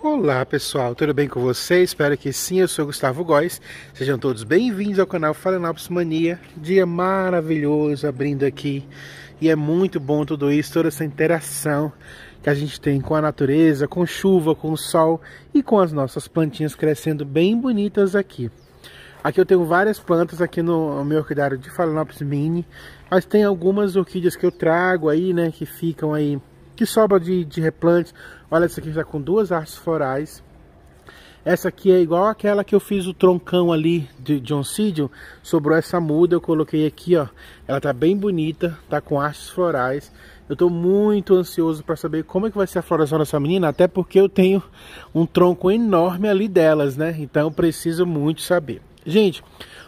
Olá pessoal, tudo bem com vocês? Espero que sim, eu sou Gustavo Góes. Sejam todos bem-vindos ao canal Phalaenopsis Mania. Dia maravilhoso abrindo aqui. E é muito bom tudo isso, toda essa interação que a gente tem com a natureza, com chuva, com o sol e com as nossas plantinhas crescendo bem bonitas aqui. Aqui eu tenho várias plantas aqui no meu orquidário de Phalaenopsis mini, mas tem algumas orquídeas que eu trago aí, né, que ficam aí, que sobra de replantes. Olha, essa aqui já com duas hastes florais. Essa aqui é igual aquela que eu fiz o troncão ali de oncídio. Sobrou essa muda, eu coloquei aqui, ó. Ela tá bem bonita, tá com hastes florais. Eu tô muito ansioso para saber como é que vai ser a floração dessa menina, até porque eu tenho um tronco enorme ali delas, né? Então eu preciso muito saber. Gente,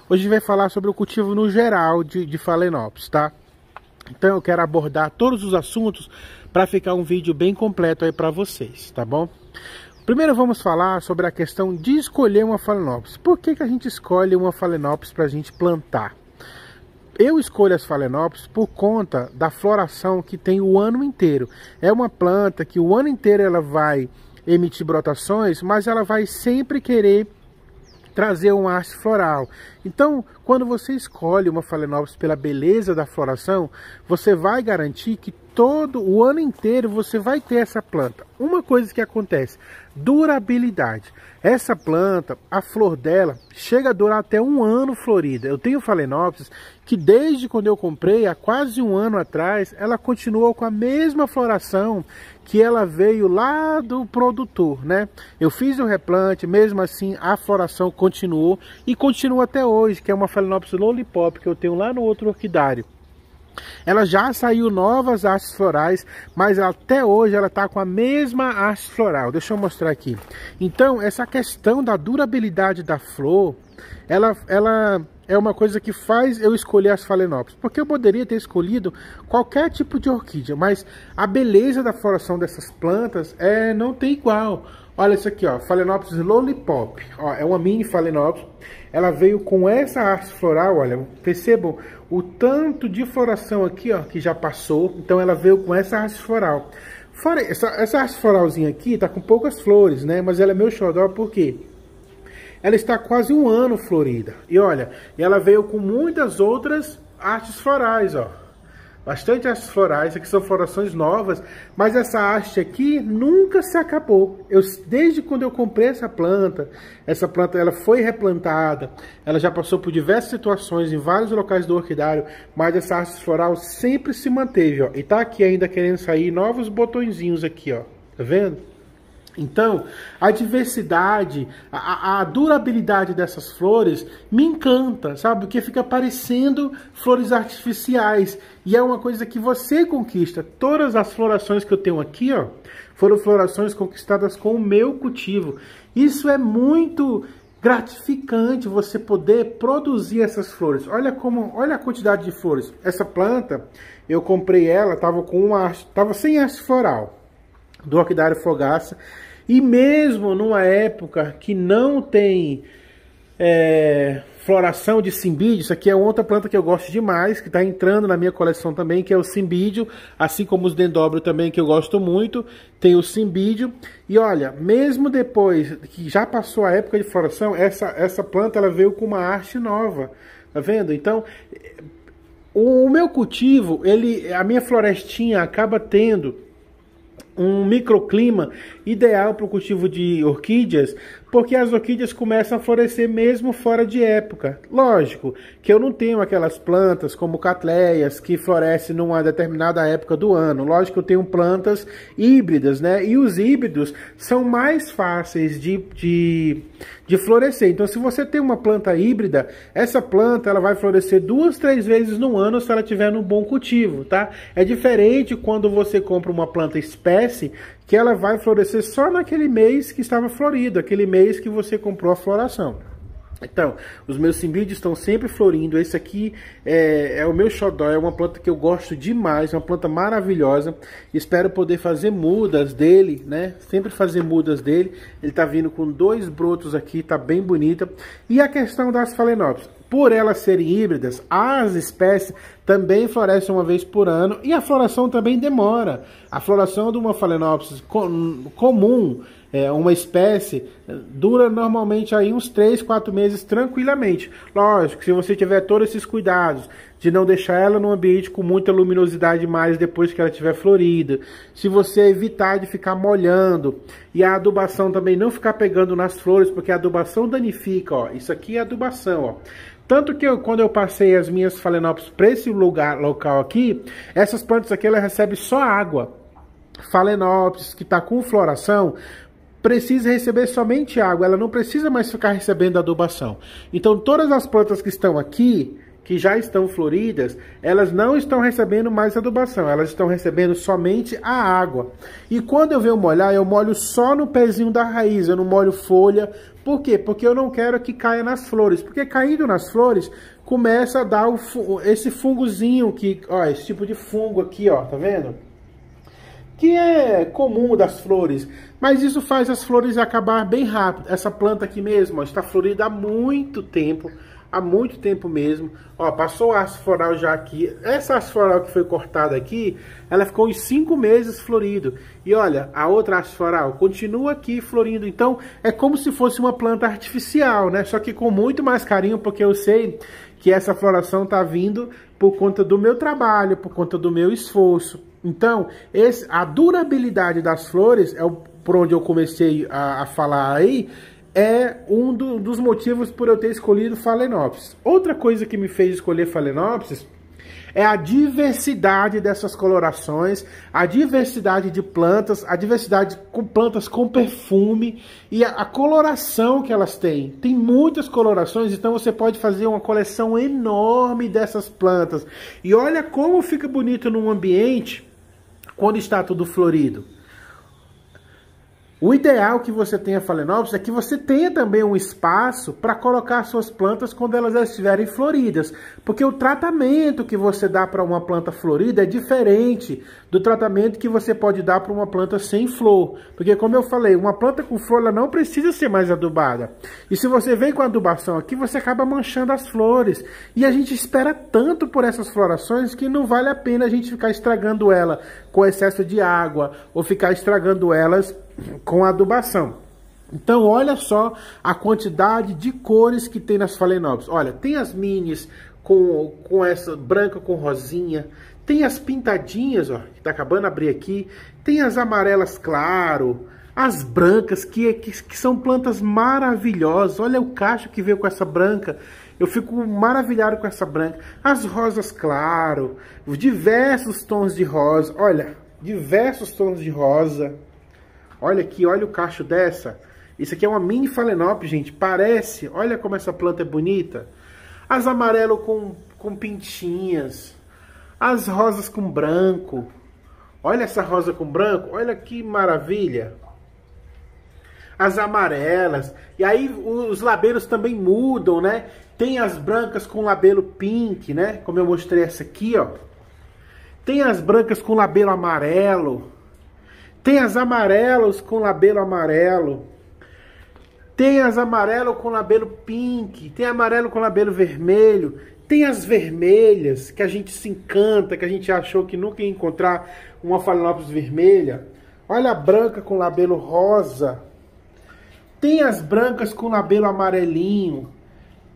hoje a gente vai falar sobre o cultivo no geral de Phalaenopsis, tá? Então eu quero abordar todos os assuntos para ficar um vídeo bem completo aí para vocês, tá bom? Primeiro vamos falar sobre a questão de escolher uma Phalaenopsis. Por que a gente escolhe uma Phalaenopsis para a gente plantar? Eu escolho as Phalaenopsis por conta da floração que tem o ano inteiro. É uma planta que o ano inteiro ela vai emitir brotações, mas ela vai sempre querer trazer um haste floral. Então, quando você escolhe uma Phalaenopsis pela beleza da floração, você vai garantir que todo o ano inteiro você vai ter essa planta. Uma coisa que acontece, durabilidade. Essa planta, a flor dela, chega a durar até um ano florida. Eu tenho Phalaenopsis que desde quando eu comprei, há quase um ano atrás, ela continuou com a mesma floração que ela veio lá do produtor, né? Eu fiz o replante, mesmo assim a floração continuou e continua até hoje, que é uma Phalaenopsis lollipop que eu tenho lá no outro orquidário. Ela já saiu novas hastes florais, mas até hoje ela está com a mesma haste floral. Deixa eu mostrar aqui. Então, essa questão da durabilidade da flor, ela é uma coisa que faz eu escolher as Phalaenopsis. Porque eu poderia ter escolhido qualquer tipo de orquídea, mas a beleza da floração dessas plantas não tem igual. Olha isso aqui, ó, Phalaenopsis lollipop. Ó, é uma mini Phalaenopsis. Ela veio com essa haste floral, olha, percebam o tanto de floração aqui, ó, que já passou. Então ela veio com essa haste floral. Fora essa haste floralzinha aqui tá com poucas flores, né? Mas ela é meu xodó porque ela está quase um ano florida. E olha, ela veio com muitas outras hastes florais, ó. Bastante hastes florais, aqui são florações novas, mas essa haste aqui nunca se acabou. Desde quando eu comprei essa planta ela foi replantada, ela já passou por diversas situações em vários locais do orquidário, mas essa haste floral sempre se manteve, ó. E tá aqui ainda querendo sair novos botõezinhos aqui, ó. Tá vendo? Então, a diversidade, a durabilidade dessas flores me encanta, sabe? Porque fica parecendo flores artificiais. E é uma coisa que você conquista. Todas as florações que eu tenho aqui, ó, foram florações conquistadas com o meu cultivo. Isso é muito gratificante, você poder produzir essas flores. Olha a quantidade de flores. Essa planta, eu comprei ela, tava sem haste floral do orquidário Fogaça, e mesmo numa época que não tem floração de cimbídio, isso aqui é outra planta que eu gosto demais, que está entrando na minha coleção também, que é o cimbídio, assim como os dendróbios também, que eu gosto muito, tem o cimbídio. E olha, mesmo depois que já passou a época de floração, essa planta ela veio com uma haste nova, tá vendo? Então, o meu cultivo, a minha florestinha acaba tendo um microclima ideal para o cultivo de orquídeas, porque as orquídeas começam a florescer mesmo fora de época. Lógico que eu não tenho aquelas plantas como catleias que florescem numa determinada época do ano. Lógico que eu tenho plantas híbridas, né? E os híbridos são mais fáceis de florescer. Então, se você tem uma planta híbrida, essa planta ela vai florescer 2, 3 vezes no ano se ela tiver num bom cultivo, tá? É diferente quando você compra uma planta espécie, que ela vai florescer só naquele mês que estava florido, aquele mês que você comprou a floração. Então, os meus cimbídeos estão sempre florindo. Esse aqui é o meu xodó, é uma planta que eu gosto demais, uma planta maravilhosa. Espero poder fazer mudas dele, né? Sempre fazer mudas dele. Ele tá vindo com 2 brotos aqui, tá bem bonita. E a questão das Phalaenopsis. por elas serem híbridas, as espécies também florescem uma vez por ano e a floração também demora. A floração de uma Phalaenopsis comum, uma espécie, dura normalmente aí uns 3, 4 meses tranquilamente. Lógico, se você tiver todos esses cuidados de não deixar ela num ambiente com muita luminosidade mais depois que ela estiver florida, se você evitar de ficar molhando e a adubação também não ficar pegando nas flores, porque a adubação danifica, ó. Isso aqui é adubação, ó. Tanto que quando eu passei as minhas Phalaenopsis para esse local aqui, essas plantas aqui elas recebem só água. Phalaenopsis que está com floração precisa receber somente água, ela não precisa mais ficar recebendo adubação. Então todas as plantas que estão aqui, que já estão floridas, elas não estão recebendo mais adubação, elas estão recebendo somente a água. E quando eu venho molhar, eu molho só no pezinho da raiz, eu não molho folha. Por quê? Porque eu não quero que caia nas flores, porque caindo nas flores, começa a dar esse fungozinho, ó, esse tipo de fungo aqui, ó, tá vendo? Que é comum das flores, mas isso faz as flores acabar bem rápido. Essa planta aqui mesmo, ó, está florida há muito tempo mesmo. Ó, passou a haste floral já aqui. Essa haste floral que foi cortada aqui, ela ficou uns 5 meses florido. E olha, a outra haste floral continua aqui florindo. Então, é como se fosse uma planta artificial, né? Só que com muito mais carinho, porque eu sei que essa floração tá vindo por conta do meu trabalho, por conta do meu esforço. Então, a durabilidade das flores, por onde eu comecei a falar aí, é um dos motivos por eu ter escolhido Phalaenopsis. Outra coisa que me fez escolher Phalaenopsis é a diversidade dessas colorações, a diversidade de plantas, a diversidade com plantas com perfume e a coloração que elas têm. Tem muitas colorações, então você pode fazer uma coleção enorme dessas plantas. E olha como fica bonito num ambiente quando está tudo florido. O ideal que você tenha Phalaenopsis é que você tenha também um espaço para colocar suas plantas quando elas estiverem floridas. Porque o tratamento que você dá para uma planta florida é diferente do tratamento que você pode dar para uma planta sem flor. Porque, como eu falei, uma planta com flor ela não precisa ser mais adubada. E se você vem com adubação aqui, você acaba manchando as flores. E a gente espera tanto por essas florações que não vale a pena a gente ficar estragando ela com excesso de água ou ficar estragando elas com adubação. Então olha só a quantidade de cores que tem nas Phalaenopsis. Olha, tem as minis com essa branca com rosinha, tem as pintadinhas, ó, que tá acabando de abrir aqui, tem as amarelas claro, as brancas que são plantas maravilhosas. Olha o cacho que veio com essa branca. Eu fico maravilhado com essa branca. As rosas claro, diversos tons de rosa. Olha, diversos tons de rosa. Olha aqui, olha o cacho dessa. Isso aqui é uma mini Phalaenopsis, gente. Parece, olha como essa planta é bonita. As amarelas com pintinhas. As rosas com branco. Olha essa rosa com branco. Olha que maravilha. As amarelas. E aí os labelos também mudam, né? Tem as brancas com labelo pink, né? Como eu mostrei essa aqui, ó. Tem as brancas com labelo amarelo. Tem as amarelas com labelo amarelo. Tem as amarelas com labelo pink. Tem amarelo com labelo vermelho. Tem as vermelhas, que a gente se encanta, que a gente achou que nunca ia encontrar uma Phalaenopsis vermelha. Olha a branca com labelo rosa. Tem as brancas com labelo amarelinho.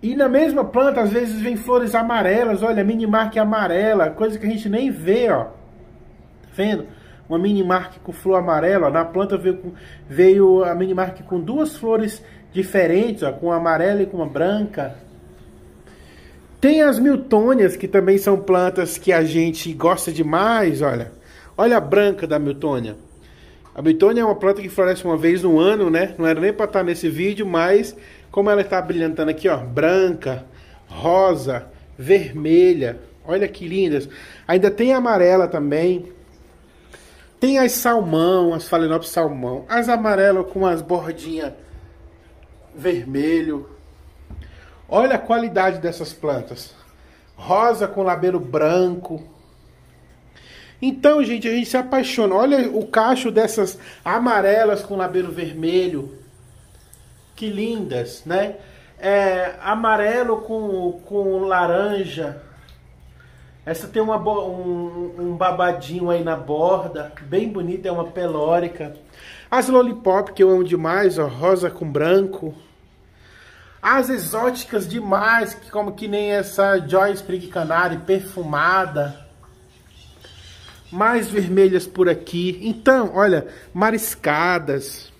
E na mesma planta, às vezes, vem flores amarelas. Olha, minimark amarela, coisa que a gente nem vê, ó. Tá vendo? Uma minimark com flor amarela. Ó. Na planta veio a minimark com duas flores diferentes, ó, com uma amarela e com uma branca. Tem as Miltônias, que também são plantas que a gente gosta demais, olha. Olha a branca da Miltônia. A Miltônia é uma planta que floresce uma vez no ano, né? Não era nem para estar nesse vídeo, mas como ela está brilhantando aqui, ó, branca, rosa, vermelha. Olha que lindas. Ainda tem a amarela também. Tem as salmão, as Phalaenopsis salmão. As amarelas com as bordinhas vermelho. Olha a qualidade dessas plantas. Rosa com labelo branco. Então, gente, a gente se apaixona. Olha o cacho dessas amarelas com labelo vermelho. Que lindas, né? amarelo com laranja. Essa tem um babadinho aí na borda, bem bonita, é uma pelórica. As lollipop, que eu amo demais, ó, rosa com branco. As exóticas demais, como que nem essa Joy Spring Canary perfumada. Mais vermelhas por aqui. Então, olha, mariscadas,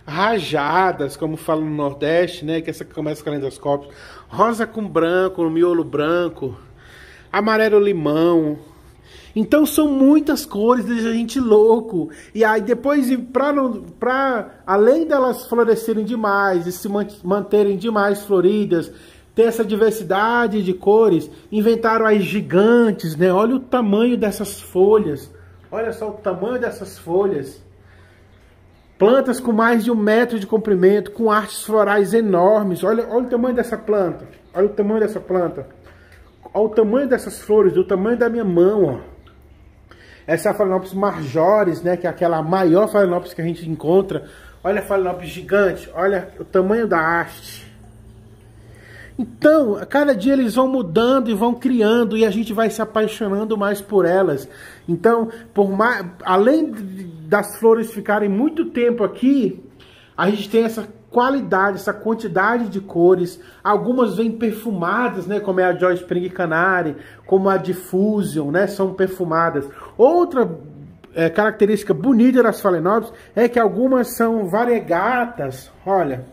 rajadas, como falam no Nordeste, né? Que essa começa com calendoscópio. Rosa com branco, no miolo branco. Amarelo limão. Então são muitas cores, deixa a gente louco. E aí depois, além delas florescerem demais e se manterem demais floridas, ter essa diversidade de cores, inventaram as gigantes, né? Olha o tamanho dessas folhas. Olha só o tamanho dessas folhas. Plantas com mais de 1 metro de comprimento, com artes florais enormes. Olha o tamanho dessa planta. Olha o tamanho dessa planta. Olha o tamanho dessas flores, do tamanho da minha mão, ó. Essa é a Phalaenopsis majores, né? Que é aquela maior Phalaenopsis que a gente encontra. Olha a Phalaenopsis gigante. Olha o tamanho da haste. Então, a cada dia eles vão mudando e vão criando. E a gente vai se apaixonando mais por elas. Então, além das flores ficarem muito tempo aqui, a gente tem essa qualidade, essa quantidade de cores. Algumas vêm perfumadas, né, como é a Joy Spring Canary, como a Diffusion, né, são perfumadas. Outra característica bonita das Phalaenopsis é que algumas são variegatas. Olha,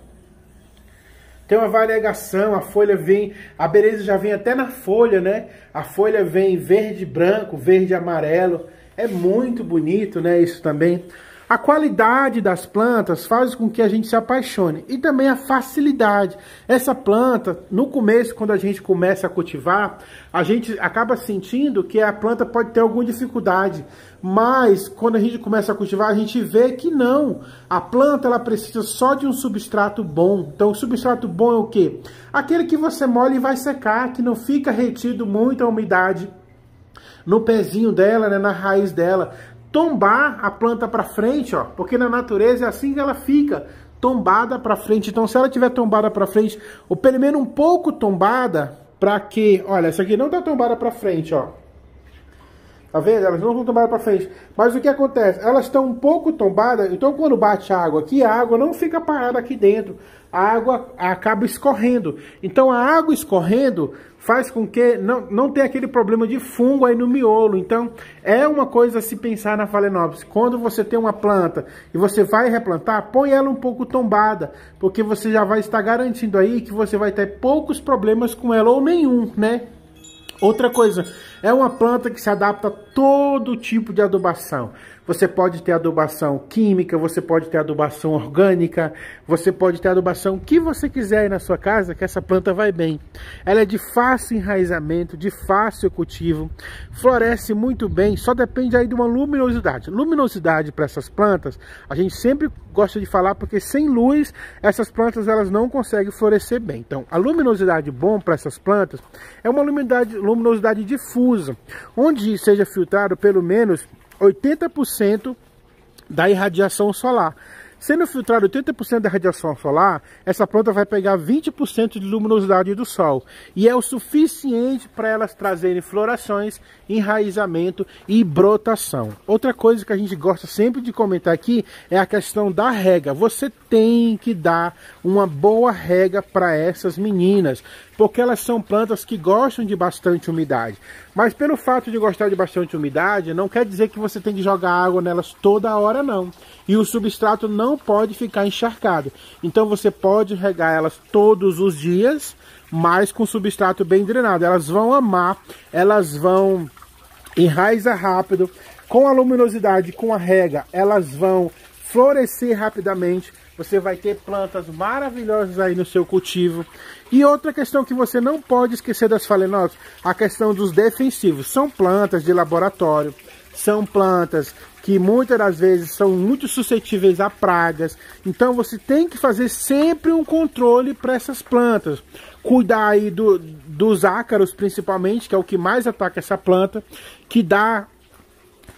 tem uma variegação, a folha vem, a beleza já vem até na folha, né? A folha vem verde branco, verde amarelo. É muito bonito, né, isso também. A qualidade das plantas faz com que a gente se apaixone. E também a facilidade. Essa planta, no começo, quando a gente começa a cultivar, a gente acaba sentindo que a planta pode ter alguma dificuldade. Mas, quando a gente começa a cultivar, a gente vê que não. A planta, ela precisa só de um substrato bom. Então, o substrato bom é o quê? Aquele que você molha e vai secar, que não fica retido muita umidade no pezinho dela, né, na raiz dela. Tombar a planta para frente, ó, porque na natureza é assim que ela fica, tombada para frente. Então, se ela tiver tombada para frente, ou pelo menos um pouco tombada, para que, olha, essa aqui não tá tombada para frente, ó. Tá vendo? Elas não estão tombadas para frente. Mas o que acontece? Elas estão um pouco tombadas, então quando bate a água aqui, a água não fica parada aqui dentro. A água acaba escorrendo. Então a água escorrendo faz com que não tenha aquele problema de fungo aí no miolo. Então é uma coisa a se pensar na Phalaenopsis. Quando você tem uma planta e você vai replantar, põe ela um pouco tombada, porque você já vai estar garantindo aí que você vai ter poucos problemas com ela, ou nenhum, né? Outra coisa, é uma planta que se adapta a todo tipo de adubação. Você pode ter adubação química, você pode ter adubação orgânica, você pode ter adubação que você quiser aí na sua casa, que essa planta vai bem. Ela é de fácil enraizamento, de fácil cultivo, floresce muito bem, só depende aí de uma luminosidade. Luminosidade para essas plantas, a gente sempre gosta de falar, porque sem luz, essas plantas elas não conseguem florescer bem. Então, a luminosidade bom para essas plantas é uma luminosidade difusa, onde seja filtrado pelo menos 80% da irradiação solar. Sendo filtrado 80% da radiação solar, essa planta vai pegar 20% de luminosidade do sol. E é o suficiente para elas trazerem florações, enraizamento e brotação. Outra coisa que a gente gosta sempre de comentar aqui é a questão da rega. Você tem que dar uma boa rega para essas meninas, porque elas são plantas que gostam de bastante umidade. Mas pelo fato de gostar de bastante umidade, não quer dizer que você tem que jogar água nelas toda hora, não. E o substrato não pode ficar encharcado. Então você pode regar elas todos os dias, mas com substrato bem drenado. Elas vão amar, elas vão enraizar rápido. Com a luminosidade, com a rega, elas vão florescer rapidamente. Você vai ter plantas maravilhosas aí no seu cultivo. E outra questão que você não pode esquecer das Phalaenopsis, a questão dos defensivos. São plantas de laboratório, são plantas que muitas das vezes são muito suscetíveis a pragas. Então você tem que fazer sempre um controle para essas plantas. Cuidar aí dos ácaros principalmente, que é o que mais ataca essa planta, que dá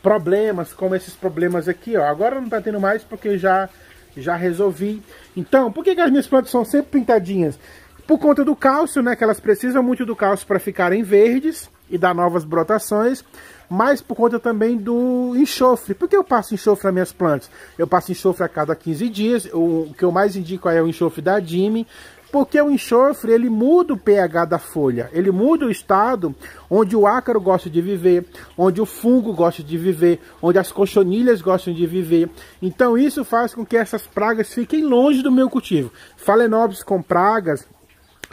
problemas, como esses problemas aqui, ó. Agora não tá tendo mais porque já já resolvi. Então, por que as minhas plantas são sempre pintadinhas? Por conta do cálcio, né, que elas precisam muito do cálcio para ficarem verdes e dar novas brotações, mas por conta também do enxofre. Por que eu passo enxofre nas minhas plantas? Eu passo enxofre a cada 15 dias, o que eu mais indico é o enxofre da Dime, porque o enxofre, ele muda o pH da folha, ele muda o estado onde o ácaro gosta de viver, onde o fungo gosta de viver, onde as cochonilhas gostam de viver. Então isso faz com que essas pragas fiquem longe do meu cultivo. Phalaenopsis com pragas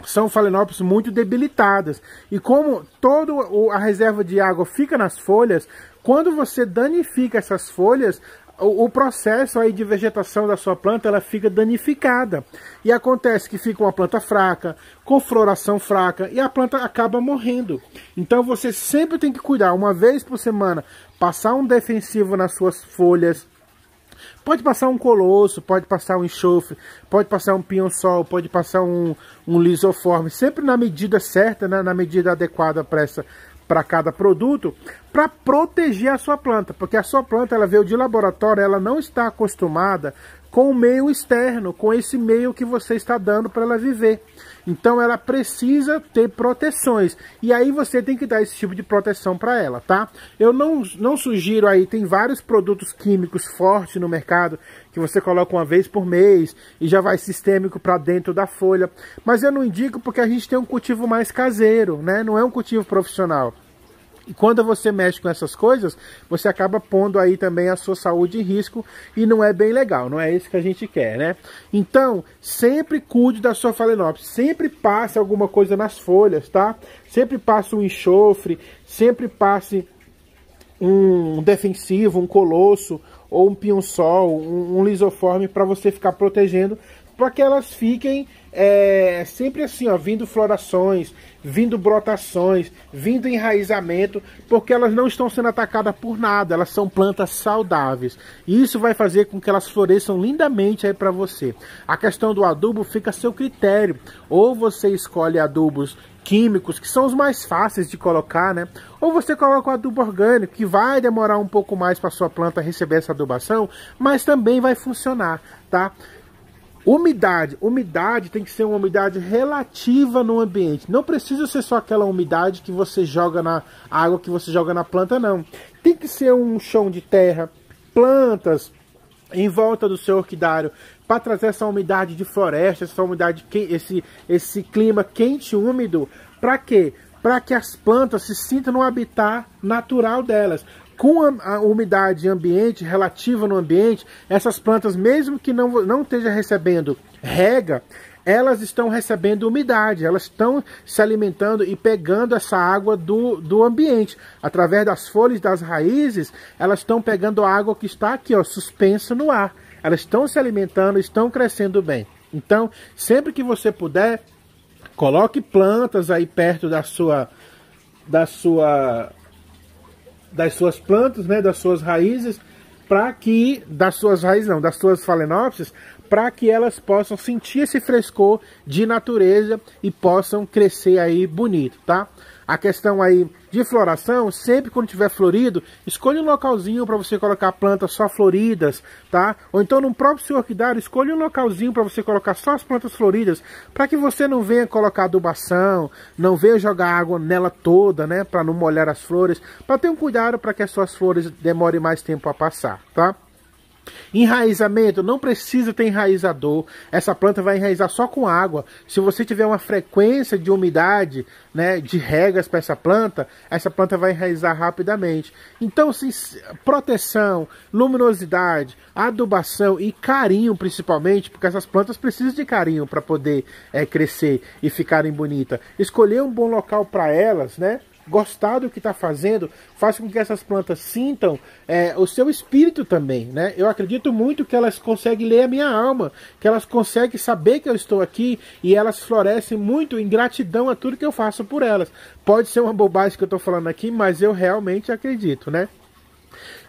são Phalaenopsis muito debilitadas. E como toda a reserva de água fica nas folhas, quando você danifica essas folhas, o processo aí de vegetação da sua planta, ela fica danificada. E acontece que fica uma planta fraca, com floração fraca, e a planta acaba morrendo. Então você sempre tem que cuidar, uma vez por semana, passar um defensivo nas suas folhas. Pode passar um colosso, pode passar um enxofre, pode passar um pinhão-sol, pode passar um lisoforme, sempre na medida certa, né, na medida adequada para cada produto, para proteger a sua planta, porque a sua planta, ela veio de laboratório, ela não está acostumada com o meio externo, com esse meio que você está dando para ela viver. Então ela precisa ter proteções, e aí você tem que dar esse tipo de proteção para ela, tá? Eu não sugiro aí, tem vários produtos químicos fortes no mercado, que você coloca uma vez por mês, e já vai sistêmico para dentro da folha, mas eu não indico porque a gente tem um cultivo mais caseiro, né? Não é um cultivo profissional. E quando você mexe com essas coisas, você acaba pondo aí também a sua saúde em risco e não é bem legal, não é isso que a gente quer, né? Então, sempre cuide da sua Phalaenopsis, sempre passe alguma coisa nas folhas, tá? Sempre passe um enxofre, sempre passe um defensivo, um colosso, ou um pinhão-sol, um lisoforme para você ficar protegendo, para que elas fiquem sempre assim, ó, vindo florações, vindo brotações, vindo enraizamento, porque elas não estão sendo atacadas por nada, elas são plantas saudáveis. E isso vai fazer com que elas floresçam lindamente aí para você. A questão do adubo fica a seu critério. Ou você escolhe adubos químicos, que são os mais fáceis de colocar, né? Ou você coloca o adubo orgânico, que vai demorar um pouco mais para sua planta receber essa adubação, mas também vai funcionar, tá? Umidade tem que ser uma umidade relativa no ambiente. Não precisa ser só aquela umidade que você joga na água, que você joga na planta, não. Tem que ser um chão de terra, plantas em volta do seu orquidário, para trazer essa umidade de floresta, essa umidade, esse clima quente e úmido. Para quê? Para que as plantas se sintam no habitat natural delas. Com a umidade ambiente, relativa no ambiente, essas plantas, mesmo que não esteja recebendo rega, elas estão recebendo umidade, elas estão se alimentando e pegando essa água do ambiente. Através das folhas, das raízes, elas estão pegando a água que está aqui, ó, suspensa no ar. Elas estão se alimentando, estão crescendo bem. Então, sempre que você puder, coloque plantas aí perto das suas plantas, né, das suas raízes, das suas Phalaenopsis, para que elas possam sentir esse frescor de natureza e possam crescer aí bonito, tá? A questão aí de floração, sempre quando tiver florido, escolha um localzinho para você colocar plantas só floridas, tá? Ou então no próprio seu orquidário, escolha um localzinho para você colocar só as plantas floridas, para que você não venha colocar adubação, não venha jogar água nela toda, né? Para não molhar as flores, para ter um cuidado para que as suas flores demorem mais tempo a passar, tá? Enraizamento, não precisa ter enraizador, essa planta vai enraizar só com água. Se você tiver uma frequência de umidade, né, de regas para essa planta vai enraizar rapidamente. Então, assim, proteção, luminosidade, adubação e carinho principalmente, porque essas plantas precisam de carinho para poder crescer e ficarem bonitas. Escolher um bom local para elas, né? Gostar do que está fazendo, faz com que essas plantas sintam o seu espírito também, né? Eu acredito muito que elas conseguem ler a minha alma, que elas conseguem saber que eu estou aqui e elas florescem muito em gratidão a tudo que eu faço por elas. Pode ser uma bobagem que eu estou falando aqui, mas eu realmente acredito, né?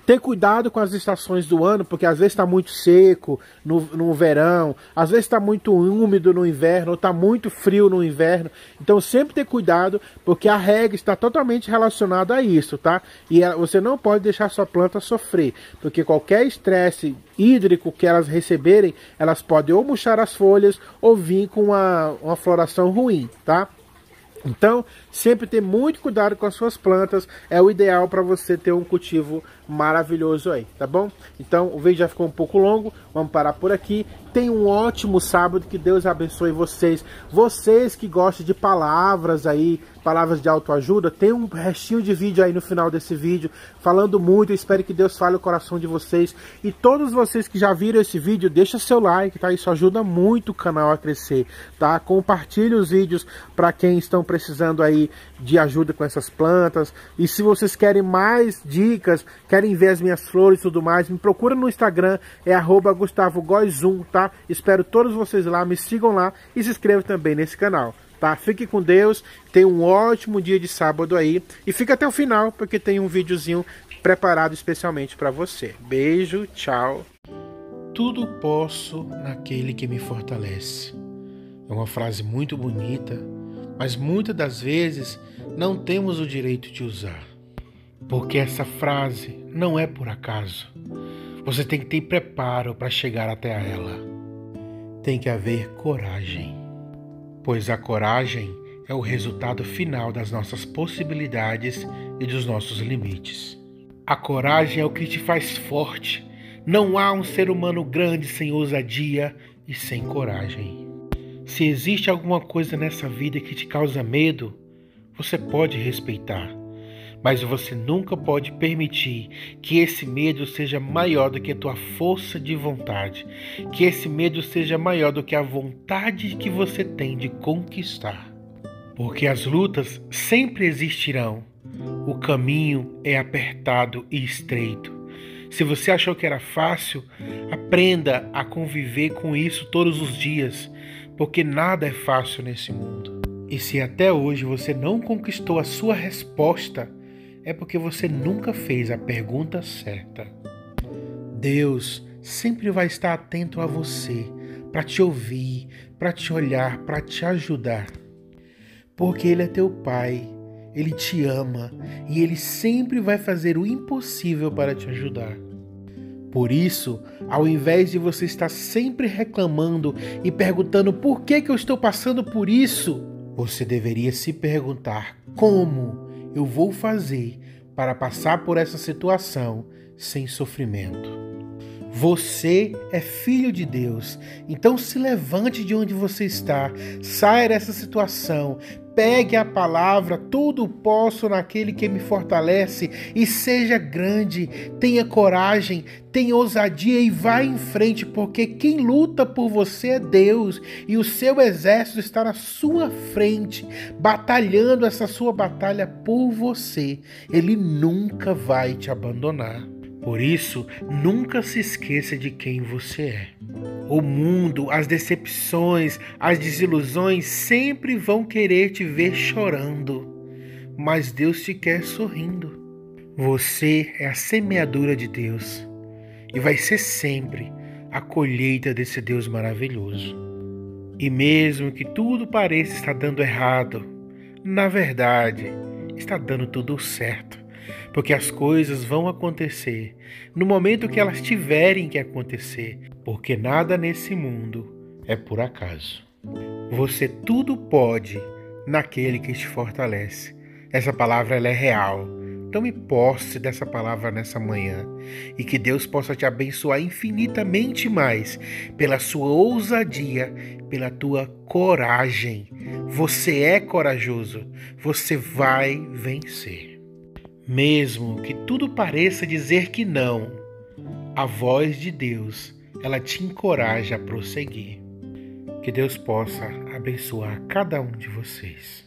Ter cuidado com as estações do ano, porque às vezes está muito seco no verão, às vezes está muito úmido no inverno, ou está muito frio no inverno. Então sempre ter cuidado, porque a rega está totalmente relacionada a isso, tá? E você não pode deixar sua planta sofrer, porque qualquer estresse hídrico que elas receberem, elas podem ou murchar as folhas ou vir com uma floração ruim, tá? Então, sempre ter muito cuidado com as suas plantas é o ideal para você ter um cultivo maravilhoso aí, tá bom? Então, o vídeo já ficou um pouco longo, vamos parar por aqui. Tenha um ótimo sábado, que Deus abençoe vocês. Vocês que gostam de palavras aí, palavras de autoajuda, tem um restinho de vídeo aí no final desse vídeo, falando muito. Eu espero que Deus fale o coração de vocês. E todos vocês que já viram esse vídeo, deixa seu like, tá? Isso ajuda muito o canal a crescer, tá? Compartilhe os vídeos para quem estão precisando aí de ajuda com essas plantas. E se vocês querem mais dicas, querem ver as minhas flores e tudo mais, me procura no Instagram, é @GustavoGois1, tá? Espero todos vocês lá, me sigam lá e se inscrevam também nesse canal, tá? Fique com Deus, tenha um ótimo dia de sábado aí e fica até o final, porque tem um videozinho preparado especialmente para você. Beijo, tchau. Tudo posso naquele que me fortalece. É uma frase muito bonita, mas muitas das vezes não temos o direito de usar, porque essa frase não é por acaso. Você tem que ter preparo para chegar até ela. Tem que haver coragem, pois a coragem é o resultado final das nossas possibilidades e dos nossos limites. A coragem é o que te faz forte. Não há um ser humano grande sem ousadia e sem coragem. Se existe alguma coisa nessa vida que te causa medo, você pode respeitar, mas você nunca pode permitir que esse medo seja maior do que a tua força de vontade, que esse medo seja maior do que a vontade que você tem de conquistar. Porque as lutas sempre existirão. O caminho é apertado e estreito. Se você achou que era fácil, aprenda a conviver com isso todos os dias, porque nada é fácil nesse mundo. E se até hoje você não conquistou a sua resposta, é porque você nunca fez a pergunta certa. Deus sempre vai estar atento a você, para te ouvir, para te olhar, para te ajudar. Porque Ele é teu Pai, Ele te ama e Ele sempre vai fazer o impossível para te ajudar. Por isso, ao invés de você estar sempre reclamando e perguntando por que eu estou passando por isso, você deveria se perguntar como eu vou fazer para passar por essa situação sem sofrimento. Você é filho de Deus, então se levante de onde você está, saia dessa situação, pegue a palavra, tudo posso naquele que me fortalece e seja grande, tenha coragem, tenha ousadia e vá em frente, porque quem luta por você é Deus e o seu exército está na sua frente, batalhando essa sua batalha por você. Ele nunca vai te abandonar. Por isso, nunca se esqueça de quem você é. O mundo, as decepções, as desilusões sempre vão querer te ver chorando, mas Deus te quer sorrindo. Você é a semeadura de Deus e vai ser sempre a colheita desse Deus maravilhoso. E mesmo que tudo pareça estar dando errado, na verdade, está dando tudo certo. Porque as coisas vão acontecer no momento que elas tiverem que acontecer, porque nada nesse mundo é por acaso. Você tudo pode naquele que te fortalece. Essa palavra ela é real. Tome posse dessa palavra nessa manhã e que Deus possa te abençoar infinitamente mais pela sua ousadia, pela tua coragem. Você é corajoso, você vai vencer. Mesmo que tudo pareça dizer que não, a voz de Deus, ela te encoraja a prosseguir. Que Deus possa abençoar cada um de vocês.